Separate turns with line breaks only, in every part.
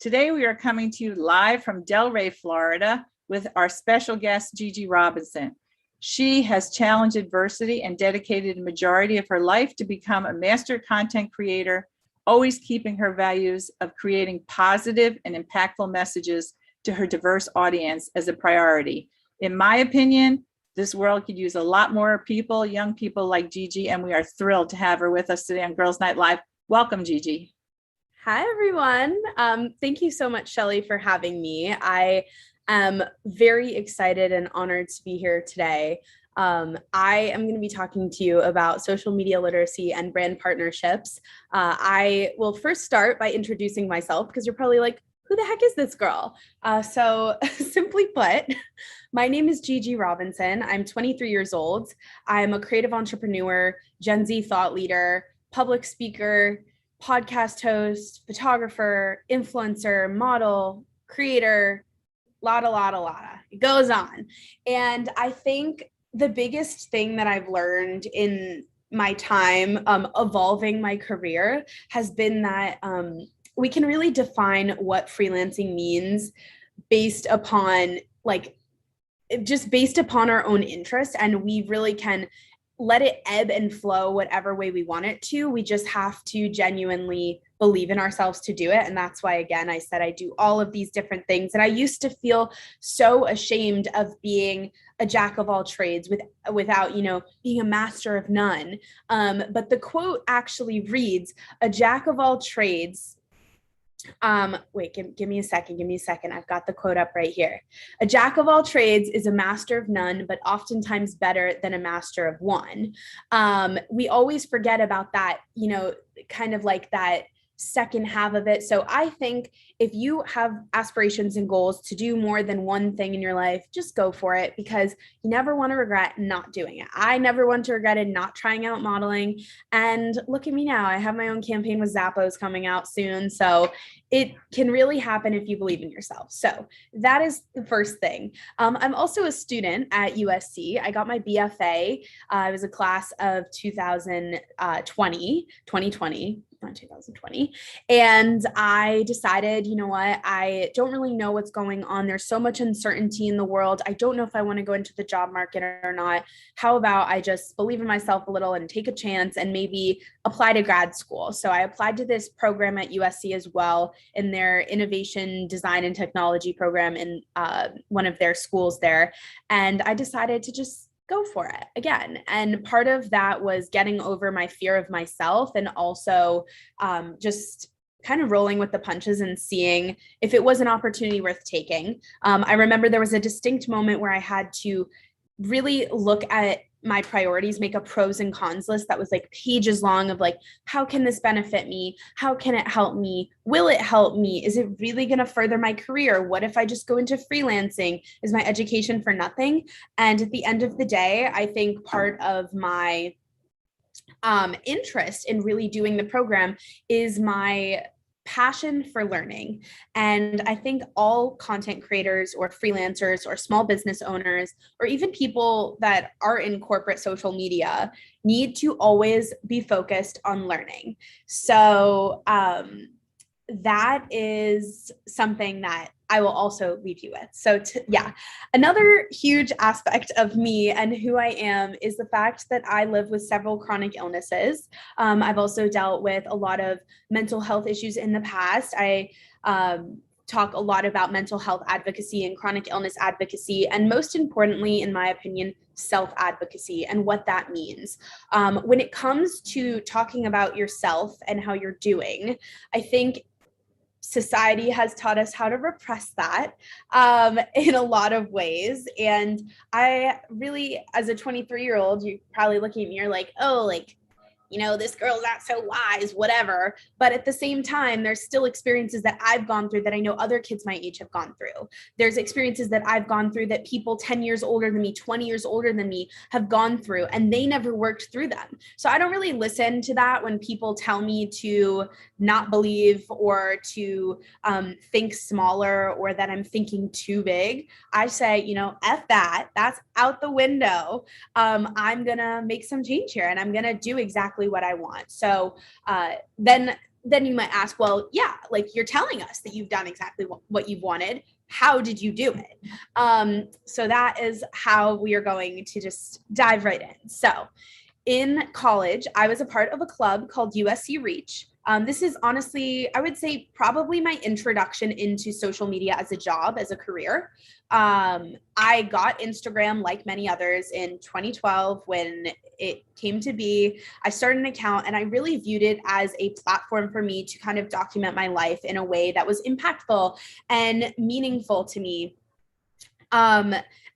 Today we are coming to you live from Delray, Florida, with our special guest, Gigi Robinson. She has challenged adversity and dedicated a majority of her life to become a master content creator, always keeping her values of creating positive and impactful messages to her diverse audience as a priority. In my opinion, this world could use a lot more people, young people like Gigi, and we are thrilled to have her with us today on Girls Night Live. Welcome, Gigi.
Hi, everyone. Thank you so much, Shelly, for having me. I am very excited and honored to be here today. I am going to be talking to you about social media literacy and brand partnerships. I will first start by introducing myself because you're probably like, who the heck is this girl? So simply put, my name is Gigi Robinson. I'm 23 years old. I'm a creative entrepreneur, Gen Z thought leader, public speaker, podcast host, photographer, influencer, model, creator, lotta. It goes on. And I think the biggest thing that I've learned in my time evolving my career has been that we can really define what freelancing means based upon our own interest, and we really can let it ebb and flow whatever way we want it to. We just have to genuinely believe in ourselves to do it. And that's why, again, I said I do all of these different things. And I used to feel so ashamed of being a jack of all trades without, being a master of none. But the quote actually reads, a jack of all trades. Wait, give me a second. I've got the quote up right here. A jack of all trades is a master of none, but oftentimes better than a master of one. We always forget about that, kind of like that second half of it. So I think if you have aspirations and goals to do more than one thing in your life, just go for it, because you never want to regret not doing it. I never want to regret not trying out modeling. And look at me now. I have my own campaign with Zappos coming out soon. So it can really happen if you believe in yourself. So that is the first thing. I'm also a student at USC. I got my BFA. I was a class of 2020. And I decided, you know what, I don't really know what's going on. There's so much uncertainty in the world. I don't know if I want to go into the job market or not. How about I just believe in myself a little and take a chance and maybe apply to grad school? So I applied to this program at USC as well, in their innovation, design, and technology program in one of their schools there. And I decided to just go for it again. And part of that was getting over my fear of myself, and also just kind of rolling with the punches and seeing if it was an opportunity worth taking. I remember there was a distinct moment where I had to really look at my priorities, make a pros and cons list that was like pages long of like, how can this benefit me? How can it help me? Will it help me? Is it really going to further my career? What if I just go into freelancing? Is my education for nothing? And at the end of the day, I think part of my interest in really doing the program is my passion for learning. And I think all content creators or freelancers or small business owners, or even people that are in corporate social media, need to always be focused on learning. So that is something that I will also leave you with. So another huge aspect of me and who I am is the fact that I live with several chronic illnesses. I've also dealt with a lot of mental health issues in the past. I talk a lot about mental health advocacy and chronic illness advocacy, and most importantly, in my opinion, self-advocacy and what that means. When it comes to talking about yourself and how you're doing, I think society has taught us how to repress that in a lot of ways. And I really, as a 23-year-old, you're probably looking at me, you're like, oh, like, this girl's not so wise, whatever. But at the same time, there's still experiences that I've gone through that I know other kids my age have gone through. There's experiences that I've gone through that people 10 years older than me, 20 years older than me have gone through, and they never worked through them. So I don't really listen to that when people tell me to not believe or to think smaller, or that I'm thinking too big. I say, F that, that's out the window. I'm going to make some change here, and I'm going to do exactly what I want. So then then you might ask, well, yeah, like you're telling us that you've done exactly what you've wanted. How did you do it? So that is how we are going to just dive right in. So in college, I was a part of a club called USC Reach. This is honestly, I would say, probably my introduction into social media as a job, as a career. I got Instagram like many others in 2012 when it came to be. I started an account and I really viewed it as a platform for me to kind of document my life in a way that was impactful and meaningful to me.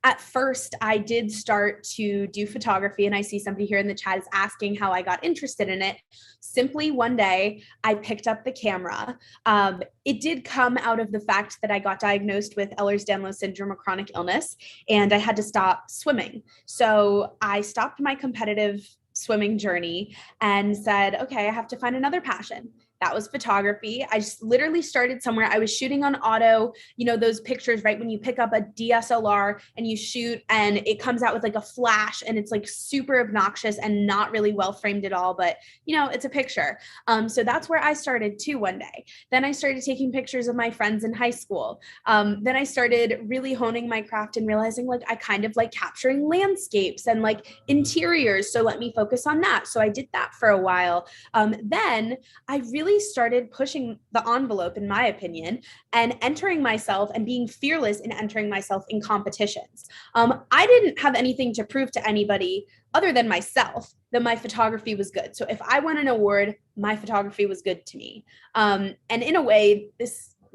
At first, I did start to do photography, and I see somebody here in the chat is asking how I got interested in it. Simply one day, I picked up the camera. It did come out of the fact that I got diagnosed with Ehlers-Danlos syndrome, a chronic illness, and I had to stop swimming. So I stopped my competitive swimming journey and said, okay, I have to find another passion. That was photography. I just literally started somewhere. I was shooting on auto, those pictures, right? When you pick up a DSLR and you shoot and it comes out with like a flash and it's like super obnoxious and not really well framed at all, but it's a picture. So that's where I started too one day. Then I started taking pictures of my friends in high school. Then I started really honing my craft and realizing like I kind of like capturing landscapes and like interiors. So let me focus on that. So I did that for a while. Then I really started pushing the envelope, in my opinion, and entering myself and being fearless in entering myself in competitions. I didn't have anything to prove to anybody other than myself that my photography was good. So if I won an award, my photography was good to me. And in a way,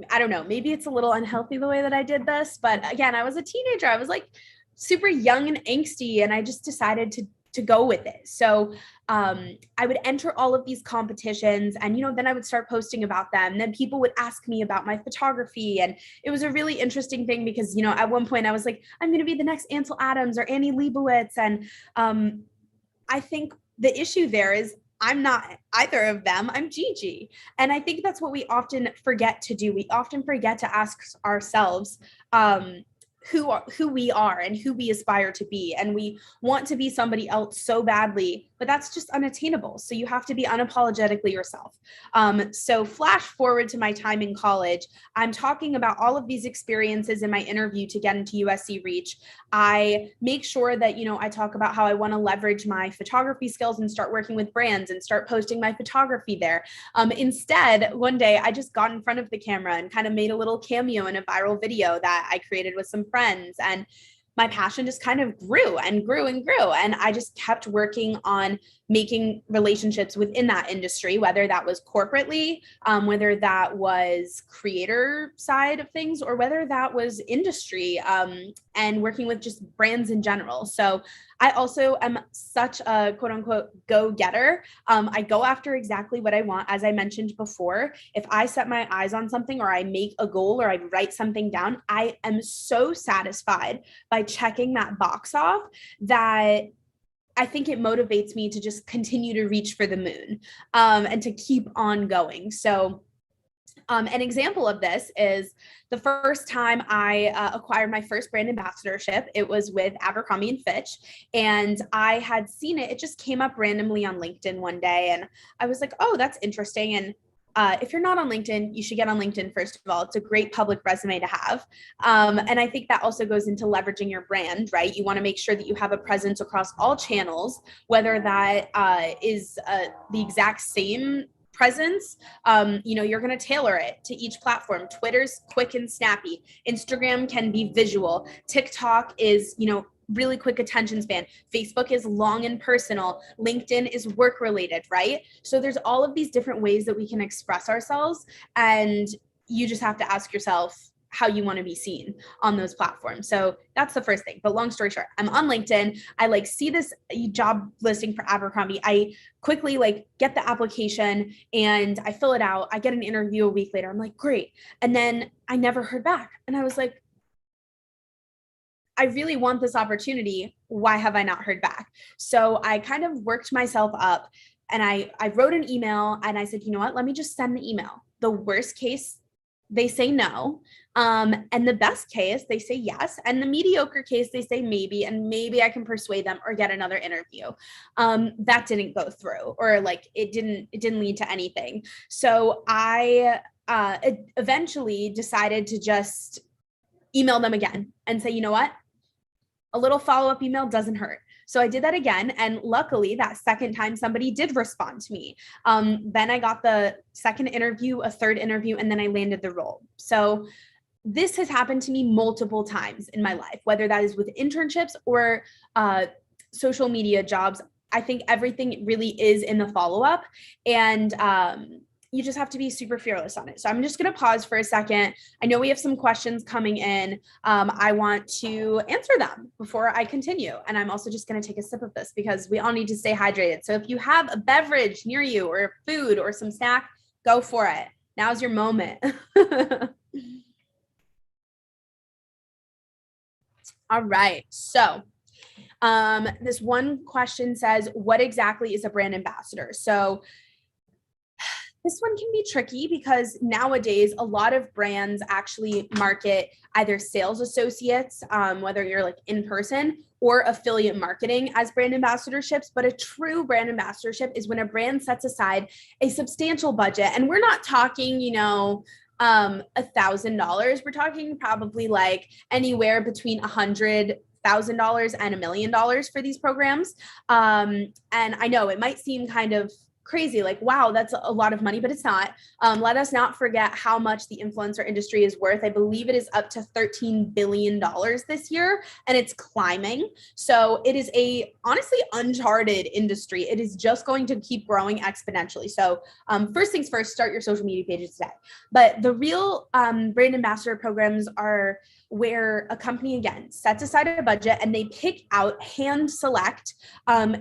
I don't know, maybe it's a little unhealthy the way that I did this, but again, I was a teenager. I was like super young and angsty, and I just decided to go with it. So I would enter all of these competitions and, then I would start posting about them. Then people would ask me about my photography. And it was a really interesting thing because, at one point I was like, I'm going to be the next Ansel Adams or Annie Leibovitz. And I think the issue there is I'm not either of them. I'm Gigi. And I think that's what we often forget to do. We often forget to ask ourselves, who we are and who we aspire to be. And we want to be somebody else so badly, but that's just unattainable. So you have to be unapologetically yourself. So flash forward to my time in college, I'm talking about all of these experiences in my interview to get into USC Reach. I make sure that, I talk about how I want to leverage my photography skills and start working with brands and start posting my photography there. Instead, one day I just got in front of the camera and kind of made a little cameo in a viral video that I created with some friends, and my passion just kind of grew and grew and grew. And I just kept working on making relationships within that industry, whether that was corporately, whether that was creator side of things, or whether that was industry, and working with just brands in general. So I also am such a quote unquote go-getter. I go after exactly what I want. As I mentioned before, if I set my eyes on something or I make a goal or I write something down, I am so satisfied by checking that box off that I think it motivates me to just continue to reach for the moon, and to keep on going. So an example of this is the first time I acquired my first brand ambassadorship. It was with Abercrombie and Fitch, and I had seen it. It just came up randomly on LinkedIn one day, and I was like, oh, that's interesting. And if you're not on LinkedIn, you should get on LinkedIn, first of all. It's a great public resume to have. And I think that also goes into leveraging your brand, right? You want to make sure that you have a presence across all channels, whether that is the exact same presence. You're going to tailor it to each platform. Twitter's quick and snappy. Instagram can be visual. TikTok is, really quick attention span. Facebook is long and personal. LinkedIn is work related, right? So there's all of these different ways that we can express ourselves, and you just have to ask yourself how you want to be seen on those platforms. So that's the first thing. But long story short, I'm on LinkedIn. I see this job listing for Abercrombie. I quickly get the application and I fill it out. I get an interview a week later. I'm like, great. And then I never heard back. And I was like, I really want this opportunity. Why have I not heard back? So I kind of worked myself up, and I wrote an email and I said, you know what, let me just send the email. The worst case they say no. And the best case, they say yes. And the mediocre case, they say maybe, and maybe I can persuade them or get another interview. That didn't go through, or like it didn't lead to anything. So I eventually decided to just email them again and say, you know what? A little follow-up email doesn't hurt. So I did that again. And luckily that second time somebody did respond to me. Then I got the second interview, a third interview, and then I landed the role. So this has happened to me multiple times in my life, whether that is with internships or social media jobs. I think everything really is in the follow-up, and you just have to be super fearless on it. So I'm just going to pause for a second. I know we have some questions coming in. I want to answer them before I continue. And I'm also just going to take a sip of this because we all need to stay hydrated. So if you have a beverage near you or food or some snack, go for it. Now's your moment. All right. So this one question says, what exactly is a brand ambassador? So this one can be tricky because nowadays a lot of brands actually market either sales associates, whether you're like in person, or affiliate marketing as brand ambassadorships. But a true brand ambassadorship is when a brand sets aside a substantial budget. And we're not talking, $1,000. We're talking probably like anywhere between $100,000 and $1 million for these programs. And I know it might seem kind of crazy, like, wow, that's a lot of money, but it's not. Let us not forget how much the influencer industry is worth. I believe it is up to $13 billion this year, and it's climbing. So it is a honestly uncharted industry. It is just going to keep growing exponentially. So first things first, start your social media pages today. But the real brand ambassador programs are where a company, again, sets aside a budget and they pick out, hand select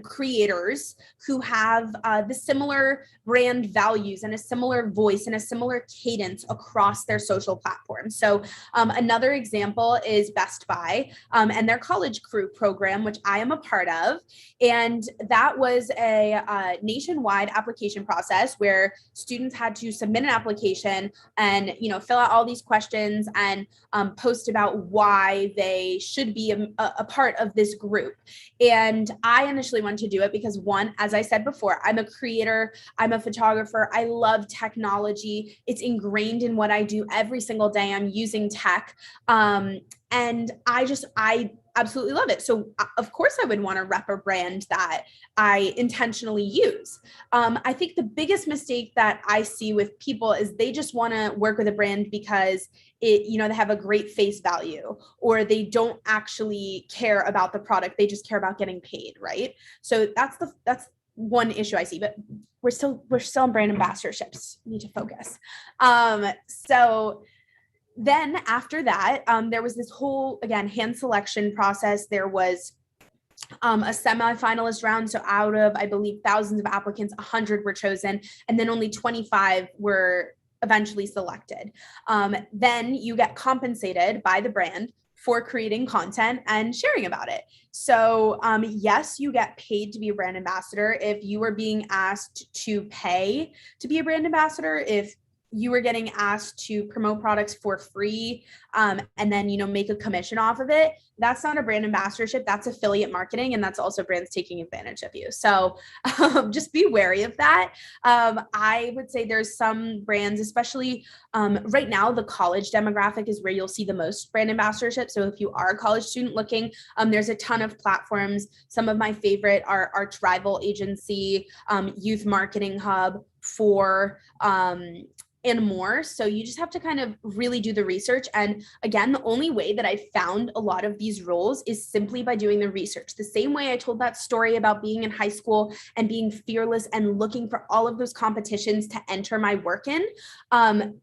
creators who have the similar brand values and a similar voice and a similar cadence across their social platforms. So another example is Best Buy and their College Crew program, which I am a part of. And that was a nationwide application process where students had to submit an application and, fill out all these questions and post about why they should be a part of this group. And I initially wanted to do it because, one, as I said before, I'm a creator, I'm a photographer, I love technology. It's ingrained in what I do every single day. I'm using tech. And I absolutely love it. So of course I would want to rep a brand that I intentionally use. I think the biggest mistake that I see with people is they just want to work with a brand because they have a great face value, or they don't actually care about the product. They just care about getting paid. Right. So that's one issue I see, but we're still in brand ambassadorships. We need to focus. So then after that, there was this whole, again, hand selection process. There was a semifinalist round. So out of, I believe, thousands of applicants, 100 were chosen, and then only 25 were eventually selected. Then you get compensated by the brand for creating content and sharing about it. So yes, you get paid to be a brand ambassador. If you were being asked to pay to be a brand ambassador, if you were getting asked to promote products for free and then, make a commission off of it, that's not a brand ambassadorship. That's affiliate marketing. And that's also brands taking advantage of you. So just be wary of that. I would say there's some brands, especially right now, the college demographic is where you'll see the most brand ambassadorship. So if you are a college student looking, there's a ton of platforms. Some of my favorite are Arch Rival Agency, Youth Marketing Hub, and more. So you just have to kind of really do the research. And again, the only way that I found a lot of these roles is simply by doing the research. The same way I told that story about being in high school and being fearless and looking for all of those competitions to enter my work in,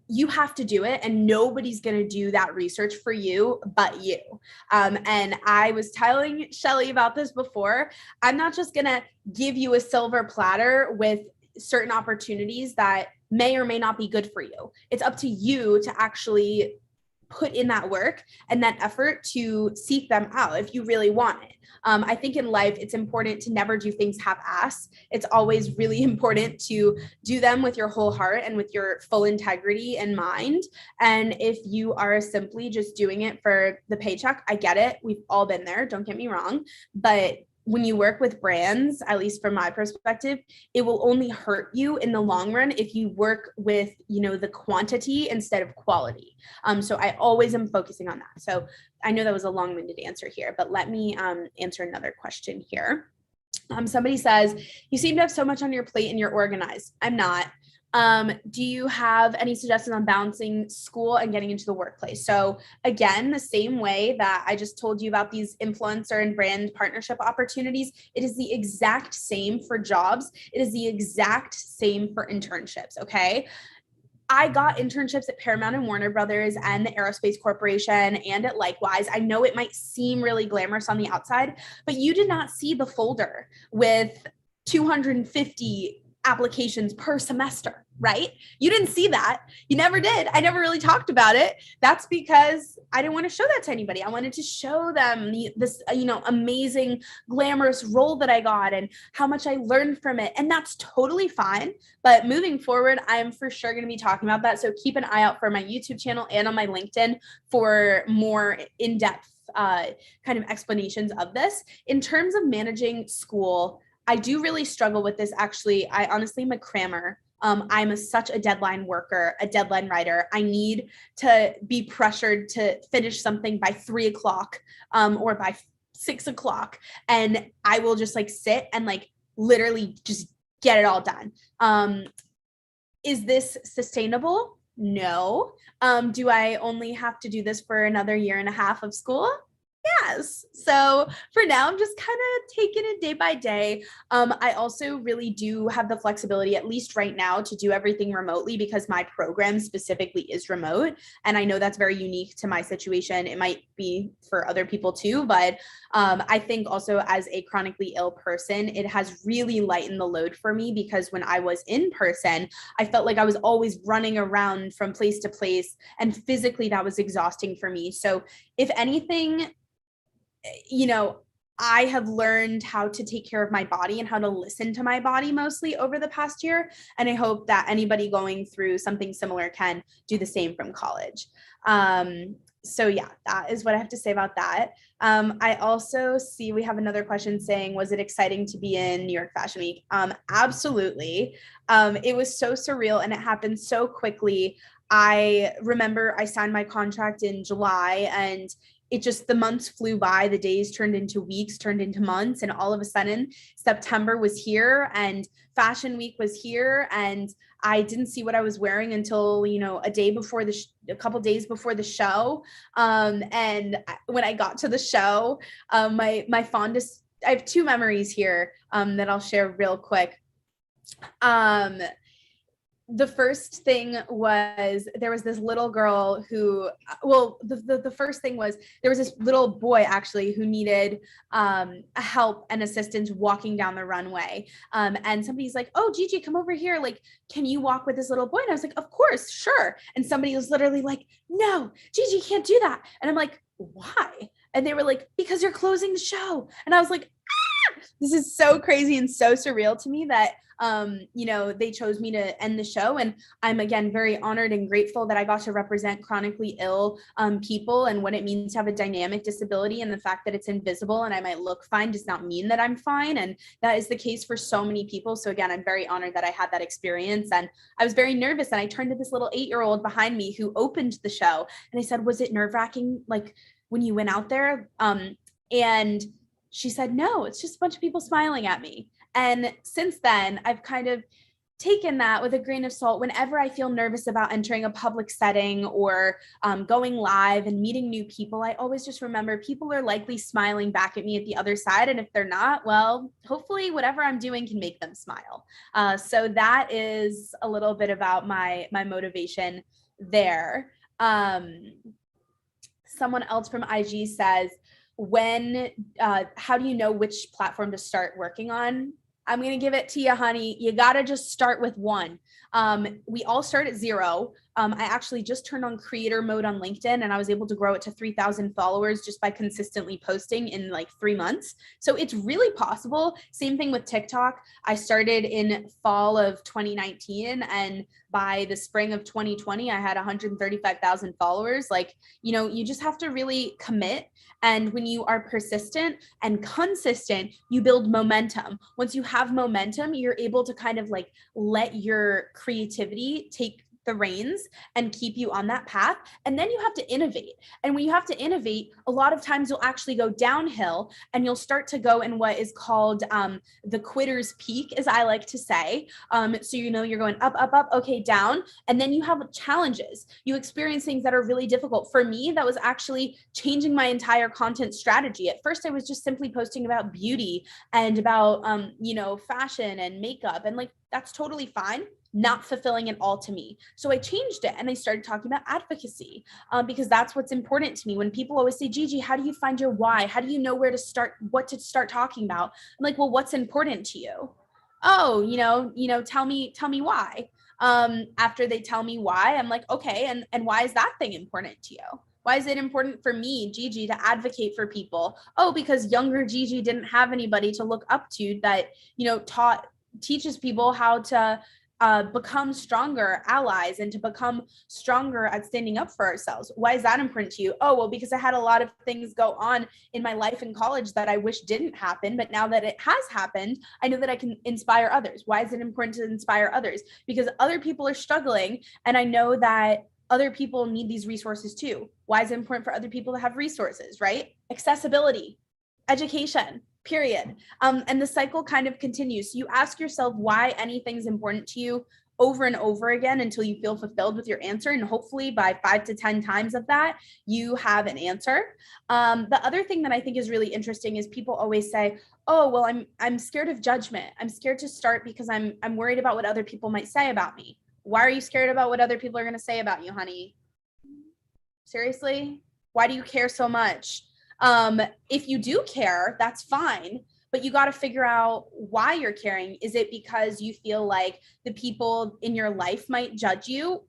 you have to do it. And nobody's going to do that research for you but you. And I was telling Shelly about this before. I'm not just going to give you a silver platter with certain opportunities that may or may not be good for you. It's up to you to actually put in that work and that effort to seek them out if you really want it. I think in life, it's important to never do things half-ass. It's always really important to do them with your whole heart and with your full integrity in mind. And if you are simply just doing it for the paycheck, I get it. We've all been there. Don't get me wrong. But when you work with brands, at least from my perspective, it will only hurt you in the long run if you work with, the quantity instead of quality. So I always am focusing on that. So I know that was a long-winded answer here, but let me answer another question here. Somebody says, you seem to have so much on your plate and you're organized. I'm not. Do you have any suggestions on balancing school and getting into the workplace? So again, the same way that I just told you about these influencer and brand partnership opportunities, it is the exact same for jobs. It is the exact same for internships. Okay. I got internships at Paramount and Warner Brothers and the Aerospace Corporation and at Likewise. I know it might seem really glamorous on the outside, but you did not see the folder with 250 applications per semester, right? You didn't see that. You never did. I never really talked about it. That's because I didn't want to show that to anybody. I wanted to show them this, amazing, glamorous role that I got and how much I learned from it. And that's totally fine. But moving forward, I'm for sure going to be talking about that. So keep an eye out for my YouTube channel and on my LinkedIn for more in-depth kind of explanations of this. In terms of managing school, I do really struggle with this. Actually, I honestly am a crammer. I'm such a deadline worker, a deadline writer. I need to be pressured to finish something by 3:00 or by 6:00. And I will just sit and literally just get it all done. Is this sustainable? No. Do I only have to do this for another 1.5 years of school? Yes. So for now, I'm just kind of taking it day by day. I also really do have the flexibility, at least right now, to do everything remotely because my program specifically is remote. And I know that's very unique to my situation. It might be for other people too, but I think also as a chronically ill person, it has really lightened the load for me because when I was in person, I felt like I was always running around from place to place, and physically that was exhausting for me. So if anything, I have learned how to take care of my body and how to listen to my body mostly over the past year. And I hope that anybody going through something similar can do the same from college. So yeah, that is what I have to say about that. I also see we have another question saying, was it exciting to be in New York Fashion Week? Absolutely. It was so surreal and it happened so quickly. I remember I signed my contract in July and the months flew by, the days turned into weeks, turned into months. And all of a sudden September was here and Fashion Week was here. And I didn't see what I was wearing until, a couple days before the show. And when I got to the show, my fondest, I have 2 memories here that I'll share real quick. The first thing was there was this little girl who, the first thing was there was this little boy actually who needed help and assistance walking down the runway. And somebody's like, oh, Gigi, come over here. Can you walk with this little boy? And I was like, of course, sure. And somebody was literally like, no, Gigi can't do that. And I'm like, why? And they were like, because you're closing the show. And I was like, this is so crazy and so surreal to me that they chose me to end the show. And I'm again very honored and grateful that I got to represent chronically ill people and what it means to have a dynamic disability, and the fact that it's invisible and I might look fine does not mean that I'm fine. And that is the case for so many people. So again, I'm very honored that I had that experience. And I was very nervous, and I turned to this little 8-year-old behind me who opened the show, and I said, was it nerve-wracking when you went out there? And she said, no, it's just a bunch of people smiling at me. And since then, I've kind of taken that with a grain of salt. Whenever I feel nervous about entering a public setting or going live and meeting new people, I always just remember people are likely smiling back at me at the other side. And if they're not, well, hopefully whatever I'm doing can make them smile. So that is a little bit about my motivation there. Someone else from IG says, how do you know which platform to start working on? I'm going to give it to you, honey. You got to just start with one. We all start at 0. I actually just turned on creator mode on LinkedIn, and I was able to grow it to 3,000 followers just by consistently posting in like 3 months. So it's really possible. Same thing with TikTok. I started in fall of 2019, and by the spring of 2020, I had 135,000 followers. Like, you just have to really commit. And when you are persistent and consistent, you build momentum. Once you have momentum, you're able to kind of like let your creativity take the reins and keep you on that path. And then you have to innovate. And when you have to innovate, a lot of times you'll actually go downhill, and you'll start to go in what is called the quitter's peak, as I like to say. So, you're going up, up, up, okay, down. And then you have challenges. You experience things that are really difficult. For me, that was actually changing my entire content strategy. At first, I was just simply posting about beauty and about, fashion and makeup. And like, that's totally fine. Not fulfilling it all to me. So I changed it, and I started talking about advocacy because that's what's important to me. When people always say, Gigi, how do you find your why? How do you know where to start, what to start talking about? I'm like, well, what's important to you? Oh, tell me why. After they tell me why, I'm like, okay, and why is that thing important to you? Why is it important for me, Gigi, to advocate for people? Oh, because younger Gigi didn't have anybody to look up to that, teaches people how to become stronger allies and to become stronger at standing up for ourselves. Why is that important to you? Oh, well, because I had a lot of things go on in my life in college that I wish didn't happen, but now that it has happened, I know that I can inspire others. Why is it important to inspire others? Because other people are struggling, and I know that other people need these resources too. Why is it important for other people to have resources, right? Accessibility, education, period. And the cycle kind of continues. So you ask yourself why anything's important to you over and over again until you feel fulfilled with your answer. And hopefully by 5 to 10 times of that, you have an answer. The other thing that I think is really interesting is people always say, oh, well, I'm scared of judgment. I'm scared to start because I'm worried about what other people might say about me. Why are you scared about what other people are going to say about you, honey? Seriously? Why do you care so much? If you do care, that's fine, but you got to figure out why you're caring. Is it because you feel like the people in your life might judge you?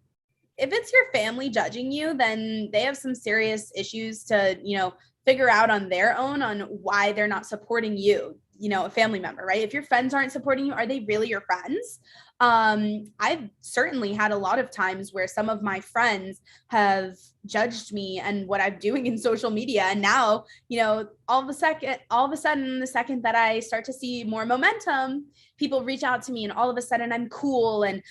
If it's your family judging you, then they have some serious issues to, figure out on their own on why they're not supporting you, a family member, right? If your friends aren't supporting you, are they really your friends? I've certainly had a lot of times where some of my friends have judged me and what I'm doing in social media. And now, all of a sudden, the second that I start to see more momentum, people reach out to me, and all of a sudden I'm cool and,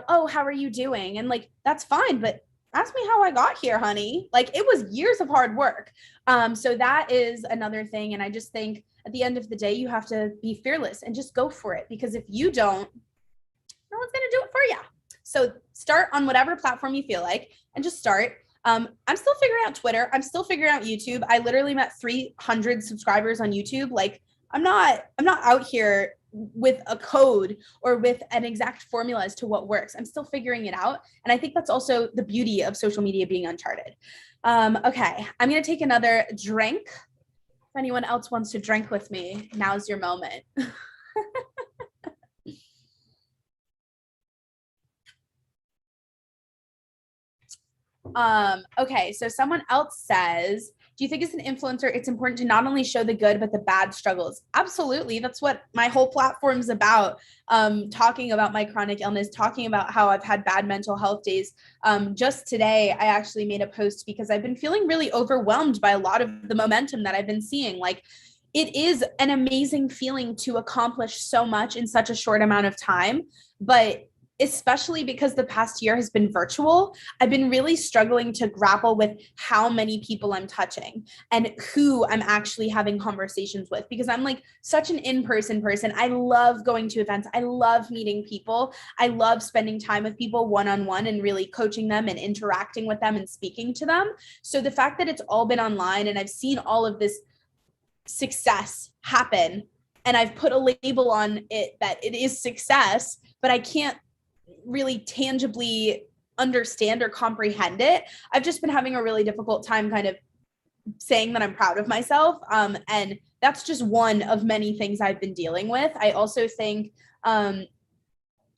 oh, how are you doing? And like, that's fine, but ask me how I got here, honey. Like, it was years of hard work. So that is another thing. And I just think at the end of the day, you have to be fearless and just go for it, because if you don't, no one's going to do it for you. So start on whatever platform you feel like and just start. I'm still figuring out Twitter. I'm still figuring out YouTube. I literally met 300 subscribers on YouTube. Like, I'm not out here with a code or with an exact formula as to what works. I'm still figuring it out. And I think that's also the beauty of social media being uncharted. Okay, I'm going to take another drink. If anyone else wants to drink with me, now's your moment. Okay, so someone else says, do you think as an influencer, it's important to not only show the good, but the bad struggles? Absolutely. That's what my whole platform is about. Talking about my chronic illness, talking about how I've had bad mental health days. Just today, I actually made a post because I've been feeling really overwhelmed by a lot of the momentum that I've been seeing. Like, it is an amazing feeling to accomplish so much in such a short amount of time, but especially because the past year has been virtual, I've been really struggling to grapple with how many people I'm touching and who I'm actually having conversations with, because I'm like such an in-person person. I love going to events. I love meeting people. I love spending time with people one-on-one and really coaching them and interacting with them and speaking to them. So the fact that it's all been online and I've seen all of this success happen and I've put a label on it that it is success, but I can't really tangibly understand or comprehend it. I've just been having a really difficult time kind of saying that I'm proud of myself. And that's just one of many things I've been dealing with. I also think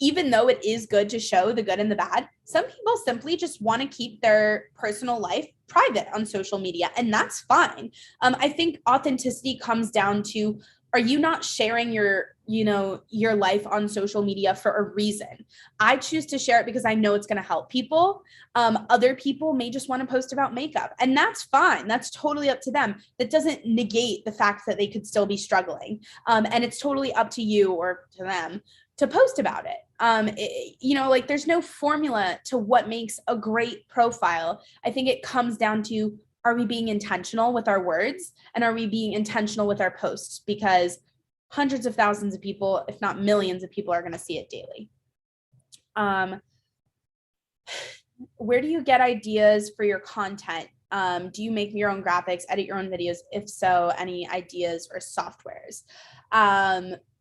even though it is good to show the good and the bad, some people simply just want to keep their personal life private on social media, and that's fine. I think authenticity comes down to, are you not sharing your life on social media for a reason? I choose to share it because I know it's going to help people. Other people may just want to post about makeup, and that's fine. That's totally up to them. That doesn't negate the fact that they could still be struggling. And it's totally up to you or to them to post about it. Like there's no formula to what makes a great profile. I think it comes down to, are we being intentional with our words, and are we being intentional with our posts? Because hundreds of thousands of people, if not millions of people, are going to see it daily. Where do you get ideas for your content? Do you make your own graphics, edit your own videos? If so, any ideas or softwares?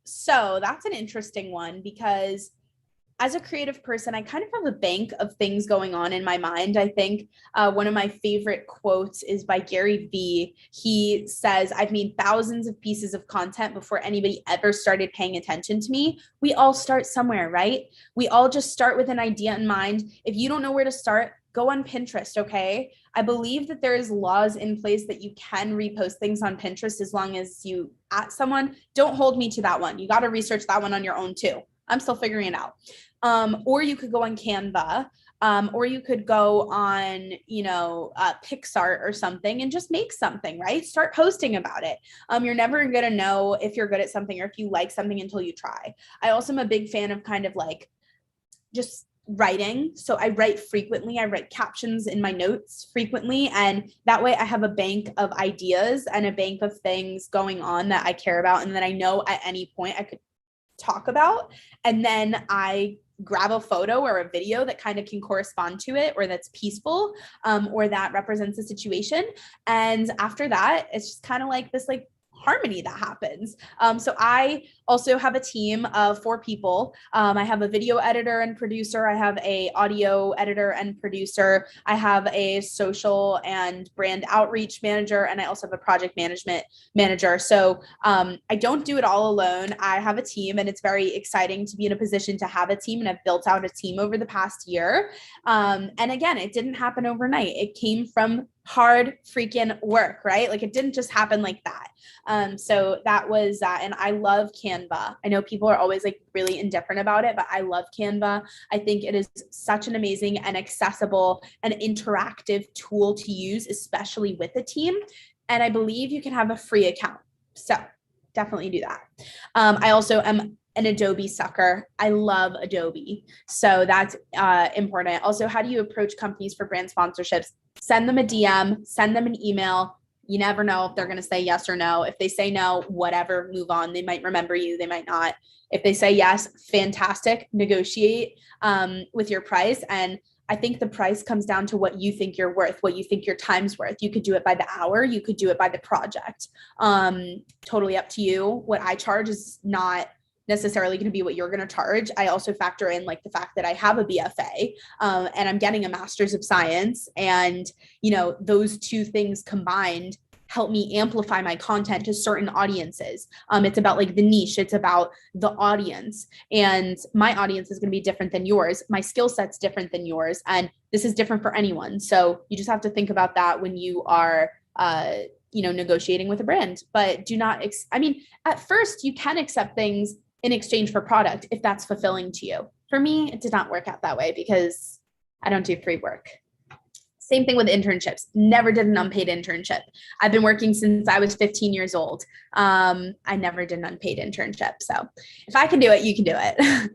So that's an interesting one, because as a creative person, I kind of have a bank of things going on in my mind. I think one of my favorite quotes is by Gary Vee. He says, I've made thousands of pieces of content before anybody ever started paying attention to me. We all start somewhere, right? We all just start with an idea in mind. If you don't know where to start, go on Pinterest, okay? I believe that there is laws in place that you can repost things on Pinterest as long as you at someone. Don't hold me to that one. You got to research that one on your own too. I'm still figuring it out. Or you could go on Canva, or you could go on, Pixar or something and just make something, right? Start posting about it. You're never going to know if you're good at something or if you like something until you try. I also am a big fan of kind of like just writing. So I write frequently. I write captions in my notes frequently. And that way I have a bank of ideas and a bank of things going on that I care about, and that I know at any point I could talk about. And then I grab a photo or a video that kind of can correspond to it, or that's peaceful, or that represents a situation. And after that, it's just kind of like this like harmony that happens. So I also have a team of 4 people. I have a video editor and producer. I have a audio editor and producer. I have a social and brand outreach manager, and I also have a project management manager. So I don't do it all alone. I have a team, and it's very exciting to be in a position to have a team, and I've built out a team over the past year. And again, it didn't happen overnight. It came from hard freaking work, right? Like it didn't just happen like that. So that was that. And I love Canva. I know people are always like really indifferent about it, but I love Canva. I think it is such an amazing and accessible and interactive tool to use, especially with a team. And I believe you can have a free account. So definitely do that. I also am an Adobe sucker. I love Adobe. So that's important. Also, how do you approach companies for brand sponsorships? Send them a DM, send them an email. You never know if they're going to say yes or no. If they say no, whatever, move on. They might remember you, they might not. If they say yes, fantastic. Negotiate with your price. And I think the price comes down to what you think you're worth, what you think your time's worth. You could do it by the hour, you could do it by the project. Totally up to you. What I charge is not necessarily going to be what you're going to charge. I also factor in like the fact that I have a BFA and I'm getting a master's of science, and those two things combined help me amplify my content to certain audiences. It's about like the niche, it's about the audience, and my audience is going to be different than yours. My skill set's different than yours, and this is different for anyone. So you just have to think about that when you are negotiating with a brand. But do not at first you can accept things in exchange for product if that's fulfilling to you. For me, it did not work out that way because I don't do free work. Same thing with internships. Never did an unpaid internship. I've been working since I was 15 years old. I never did an unpaid internship. So if I can do it, you can do it.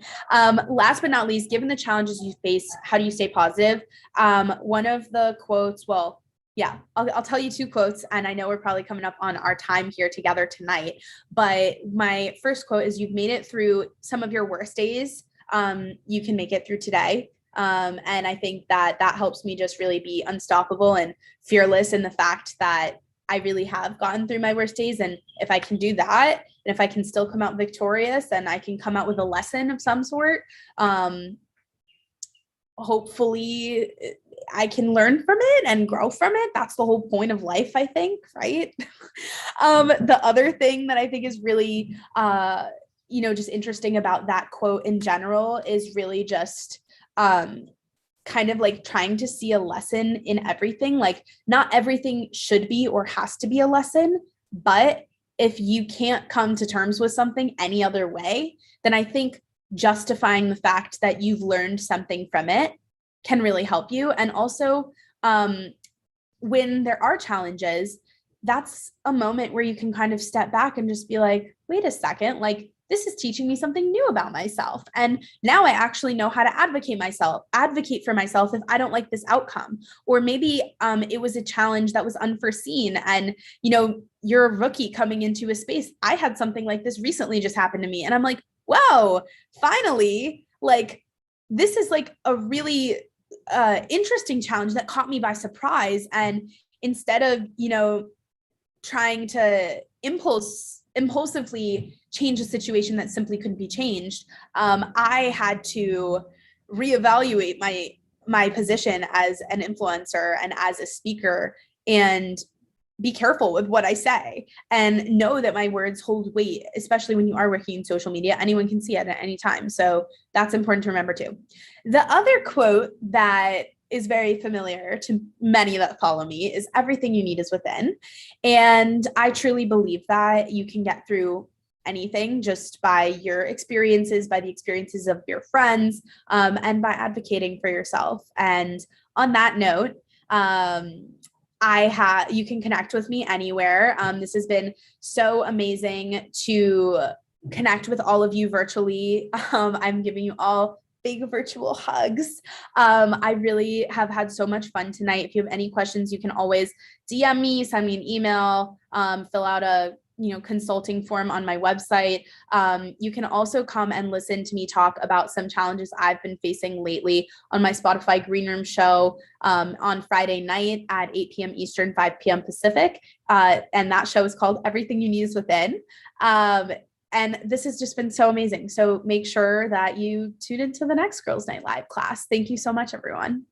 Last but not least, given the challenges you face, how do you stay positive? One of the quotes, I'll tell you 2 quotes, and I know we're probably coming up on our time here together tonight, but my first quote is, you've made it through some of your worst days. You can make it through today. And I think that helps me just really be unstoppable and fearless in the fact that I really have gotten through my worst days. And if I can do that, and if I can still come out victorious, and I can come out with a lesson of some sort, hopefully I can learn from it and grow from it. That's the whole point of life, I think, right? The other thing that I think is really just interesting about that quote in general is really just kind of like trying to see a lesson in everything. Like, not everything should be or has to be a lesson, but if you can't come to terms with something any other way, then I think justifying the fact that you've learned something from it can really help you. And also, when there are challenges, that's a moment where you can kind of step back and just be like, wait a second, like, this is teaching me something new about myself. And now I actually know how to advocate for myself if I don't like this outcome. Or maybe it was a challenge that was unforeseen. And, you're a rookie coming into a space. I had something like this recently just happen to me. And I'm like, whoa, finally, like, this is like a really interesting challenge that caught me by surprise. And instead of, trying to impulsively change a situation that simply couldn't be changed, I had to reevaluate my position as an influencer and as a speaker, and be careful with what I say and know that my words hold weight, especially when you are working in social media. Anyone can see it at any time. So that's important to remember too. The other quote that is very familiar to many that follow me is everything you need is within. And I truly believe that you can get through anything just by your experiences, by the experiences of your friends, and by advocating for yourself. And on that note, you can connect with me anywhere. This has been so amazing to connect with all of you virtually. I'm giving you all big virtual hugs. I really have had so much fun tonight. If you have any questions, you can always DM me, send me an email, fill out a consulting form on my website. You can also come and listen to me talk about some challenges I've been facing lately on my Spotify Green Room show on Friday night at 8 p.m. Eastern, 5 p.m. Pacific. And that show is called Everything You Need Is Within. And this has just been so amazing. So make sure that you tune into the next Girls Night Live class. Thank you so much, everyone.